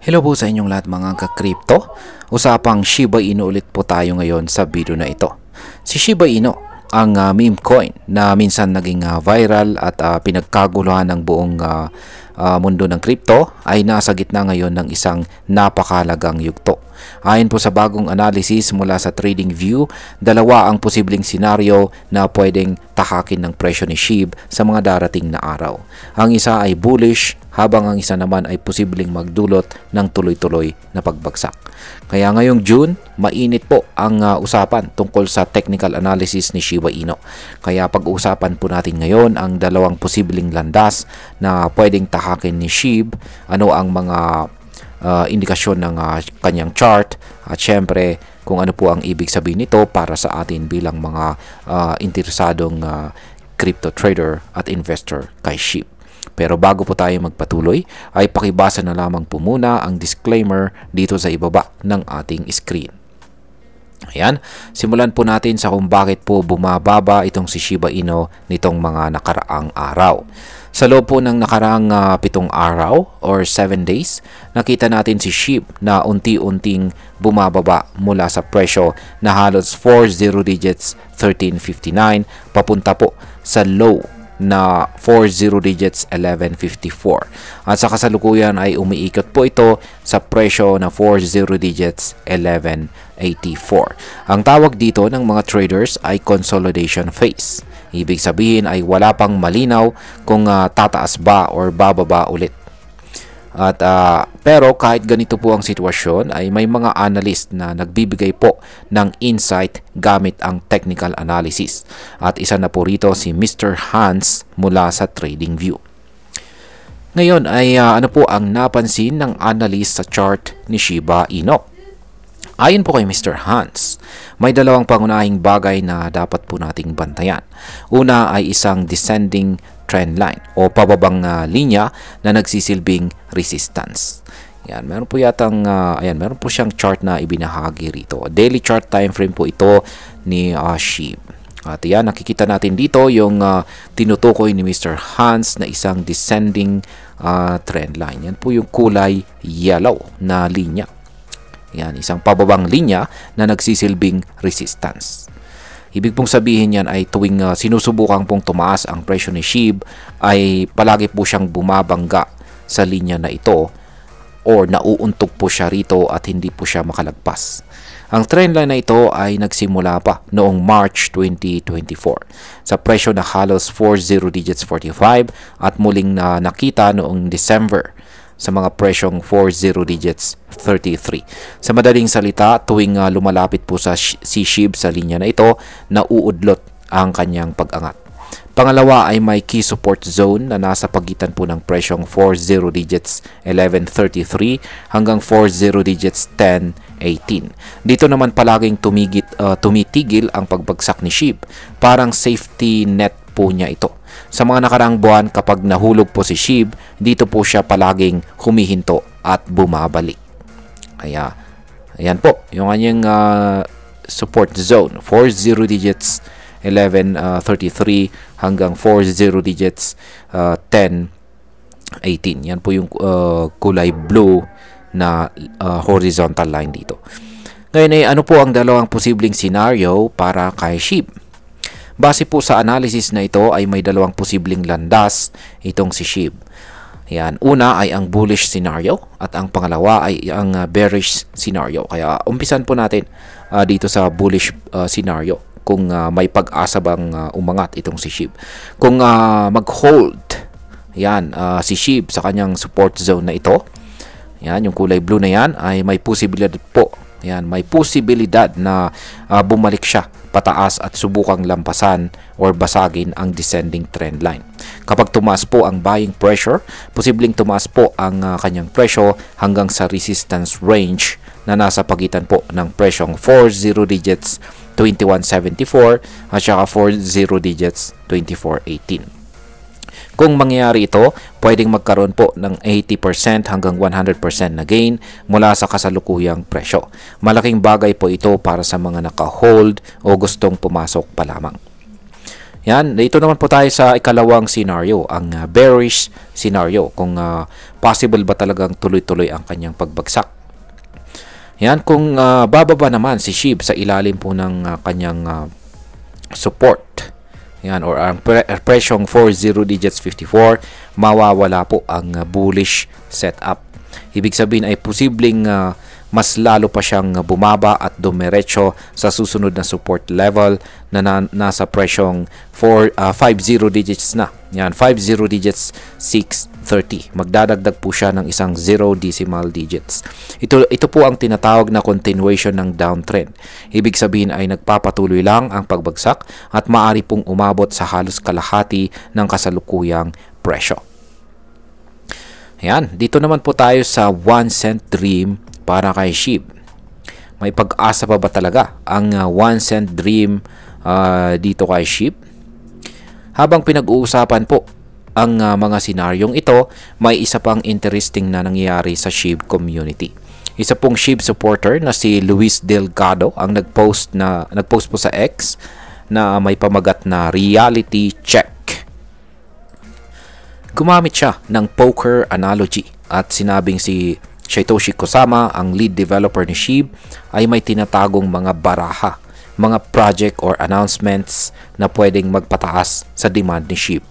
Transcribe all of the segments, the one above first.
Hello po sa inyong lahat mga ka-crypto. Usapang Shiba Inu ulit po tayo ngayon sa video na ito. Si Shiba Inu, ang meme coin na minsan naging viral at pinagkaguluhan ng buong mundo ng crypto ay nasa gitna ngayon ng isang napakahalagang yugto. Ayon po sa bagong analysis mula sa TradingView, dalawa ang posibleng senaryo na pwedeng tahakin ng presyo ni SHIB sa mga darating na araw. Ang isa ay bullish, habang ang isa naman ay posibleng magdulot ng tuloy-tuloy na pagbagsak. Kaya ngayong June, mainit po ang usapan tungkol sa technical analysis ni Shiba Inu. Kaya pag-uusapan po natin ngayon ang dalawang posibleng landas na pwedeng tahakin ni SHIB, ano ang mga indikasyon ng kanyang chart at syempre kung ano po ang ibig sabihin nito para sa atin bilang mga interesadong crypto trader at investor kay SHIB. Pero bago po tayo magpatuloy ay pakibasa na lamang po muna ang disclaimer dito sa ibaba ng ating screen. Ayan, simulan po natin sa kung bakit po bumababa itong si Shiba Inu nitong mga nakaraang araw. Sa loob po ng nakaraang 7 araw or 7 days, nakita natin si SHIB na unti-unting bumababa mula sa presyo na halos 40 digits 1359 papunta po sa low na 40 digits 1154. At sa kasalukuyan ay umiikot po ito sa presyo na 40 digits 1184. Ang tawag dito ng mga traders ay consolidation phase. Ibig sabihin ay wala pang malinaw kung tataas ba or bababa ulit. At pero kahit ganito po ang sitwasyon ay may mga analyst na nagbibigay po ng insight gamit ang technical analysis. At isa na po rito si Mr. Hans mula sa TradingView. Ngayon ay ano po ang napansin ng analyst sa chart ni Shiba Inu? Ayon po kay Mr. Hans, may dalawang pangunahing bagay na dapat po nating bantayan. Una ay isang descending trend line o pababang linya na nagsisilbing resistance. Yan, meron po yatang meron po siyang chart na ibinahagi rito. Daily chart time frame po ito ni SHIB. At yan, nakikita natin dito yung tinutukoy ni Mr. Hans na isang descending trend line. Yan po yung kulay yellow na linya. Yan, isang pababang linya na nagsisilbing resistance. Ibig pong sabihin yan ay tuwing sinusubukang pong tumaas ang presyo ni SHIB ay palagi po siyang bumabangga sa linya na ito or nauuntog po siya rito at hindi po siya makalagpas. Ang trendline na ito ay nagsimula pa noong March 2024 sa presyo na halos 40 digits 45 at muling nakita noong December sa mga presyong 40 digits 33. Sa madaling salita, tuwing lumalapit po si SHIB sa linya na ito, nauudlot ang kanyang pag-angat. Pangalawa ay may key support zone na nasa pagitan po ng presyong 40 digits 1133 hanggang 40 digits 1018. Dito naman palaging tumitigil ang pagbagsak ni SHIB. Parang safety net po niya ito. Sa mga nakaraang buwan kapag nahulog po si SHIB, dito po siya palaging humihinto at bumabalik. Kaya, ayan po, yung kanyang support zone, 40 digits 1133 hanggang 40 digits 1018. Yan po yung kulay blue na horizontal line dito. Ngayon ay ano po ang dalawang posibleng scenario para kay SHIB? Base po sa analysis na ito ay may dalawang posibleng landas itong si SHIB. Yan, una ay ang bullish scenario at ang pangalawa ay ang bearish scenario. Kaya umpisan po natin dito sa bullish scenario kung may pag-asa bang umangat itong si SHIB. Kung mag-hold yan si SHIB sa kanyang support zone na ito, yan yung kulay blue na yan ay may posibilidad po. Yan, may posibilidad na bumalik siya pataas at subukang lampasan or basagin ang descending trend line. Kapag tumaas po ang buying pressure, posibleng tumaas po ang kanyang presyo hanggang sa resistance range na nasa pagitan po ng presyong 40 digits 2174 at saka 40 digits 2418. Kung mangyayari ito, pwedeng magkaroon po ng 80% hanggang 100% na gain mula sa kasalukuyang presyo. Malaking bagay po ito para sa mga naka-hold o gustong pumasok pa lamang. Yan, dito naman po tayo sa ikalawang scenario, ang bearish scenario, kung possible ba talagang tuloy-tuloy ang kanyang pagbagsak. Yan, kung bababa naman si SHIB sa ilalim po ng kanyang support, yan, or ang presyong 40 digits 54, mawawala po ang bullish setup. Ibig sabihin ay posibleng mas lalo pa siyang bumaba at dumiretso sa susunod na support level na nasa presyong 50 digits na. Yan, 50 digits 630. Magdadagdag po siya ng isang 0 decimal digits. Ito po ang tinatawag na continuation ng downtrend. Ibig sabihin ay nagpapatuloy lang ang pagbagsak at maaari pong umabot sa halos kalahati ng kasalukuyang presyo. Yan, dito naman po tayo sa 1 cent dream para kay SHIB. May pag-asa pa ba talaga ang 1 cent dream dito kay SHIB? Habang pinag-uusapan po ang mga senaryong ito, may isa pang interesting na nangyayari sa SHIB community. Isa pong SHIB supporter na si Luis Delgado ang nag-post po sa X na may pamagat na reality check. Gumamit siya ng poker analogy at sinabing si Satoshi Kusama, ang lead developer ni SHIB, ay may tinatagong mga baraha, mga project or announcements na pwedeng magpataas sa demand ni SHIB.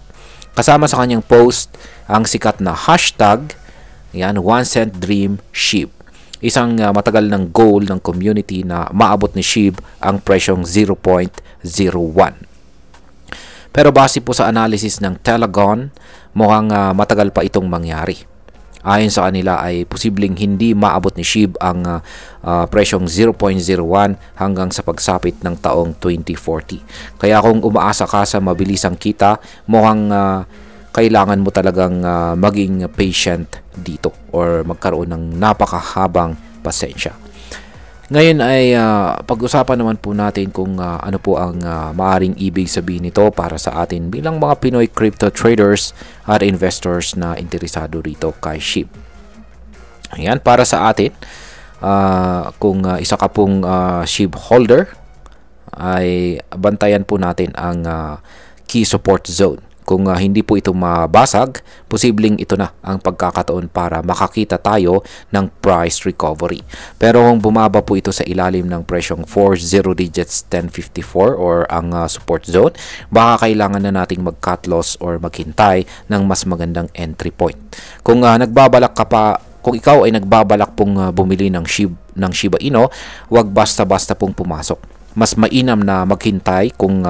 Kasama sa kanyang post ang sikat na hashtag, yan, 1 cent dream SHIB. Isang matagal ng goal ng community na maabot ni SHIB ang presyong 0.01. Pero base po sa analysis ng Telegon, mukhang matagal pa itong mangyari. Ayon sa kanila ay posibleng hindi maabot ni SHIB ang presyong 0.01 hanggang sa pagsapit ng taong 2040. Kaya kung umaasa ka sa mabilisang kita, mukhang kailangan mo talagang maging patient dito or magkaroon ng napakahabang pasensya. Ngayon ay pag-usapan naman po natin kung ano po ang maaring ibig sabihin nito para sa atin bilang mga Pinoy crypto traders at investors na interesado rito kay SHIB. Ayan, para sa atin, kung isa ka pong SHIB holder, ay bantayan po natin ang key support zone. Kung hindi po ito mabasag, posibleng ito na ang pagkakataon para makakita tayo ng price recovery. Pero kung bumaba po ito sa ilalim ng presyong 40 digits 1054 or ang support zone, baka kailangan na nating mag-cut loss or maghintay ng mas magandang entry point. Kung kung ikaw ay nagbabalak pong bumili ng Shiba Inu, huwag basta-basta pong pumasok. Mas mainam na maghintay kung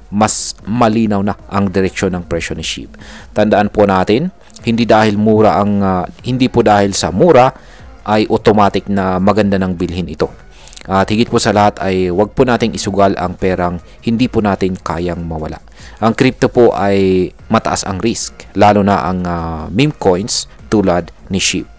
mas malinaw na ang direksyon ng presyo ni SHIB. Tandaan po natin, hindi po dahil sa mura ay automatic na maganda ng bilhin ito. At higit po sa lahat ay wag po nating isugal ang perang hindi po natin kayang mawala. Ang crypto po ay mataas ang risk, lalo na ang meme coins tulad ni SHIB.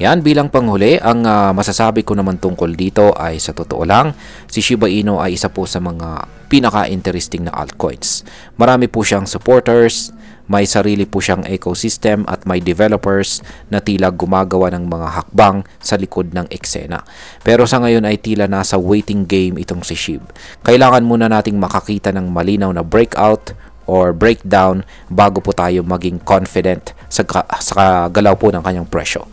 Yan, bilang panghuli, ang masasabi ko naman tungkol dito ay sa totoo lang, si Shiba Inu ay isa po sa mga pinaka-interesting na altcoins. Marami po siyang supporters, may sarili po siyang ecosystem at may developers na tila gumagawa ng mga hakbang sa likod ng eksena. Pero sa ngayon ay tila nasa waiting game itong si SHIB. Kailangan muna nating makakita ng malinaw na breakout or breakdown bago po tayo maging confident sa galaw po ng kanyang presyo.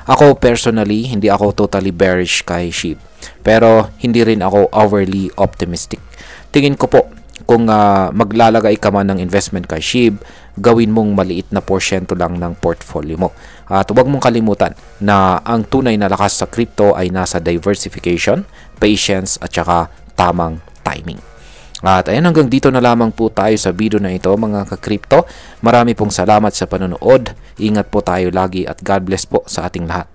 Ako personally, hindi ako totally bearish kay SHIB. Pero hindi rin ako overly optimistic. Tingin ko po, kung maglalagay ka man ng investment kay SHIB, gawin mong maliit na porsyento lang ng portfolio mo. At huwag mong kalimutan na ang tunay na lakas sa crypto ay nasa diversification, patience at saka tamang timing. At ayan, hanggang dito na lamang po tayo sa video na ito mga ka-crypto. Marami pong salamat sa panonood. Ingat po tayo lagi at God bless po sa ating lahat.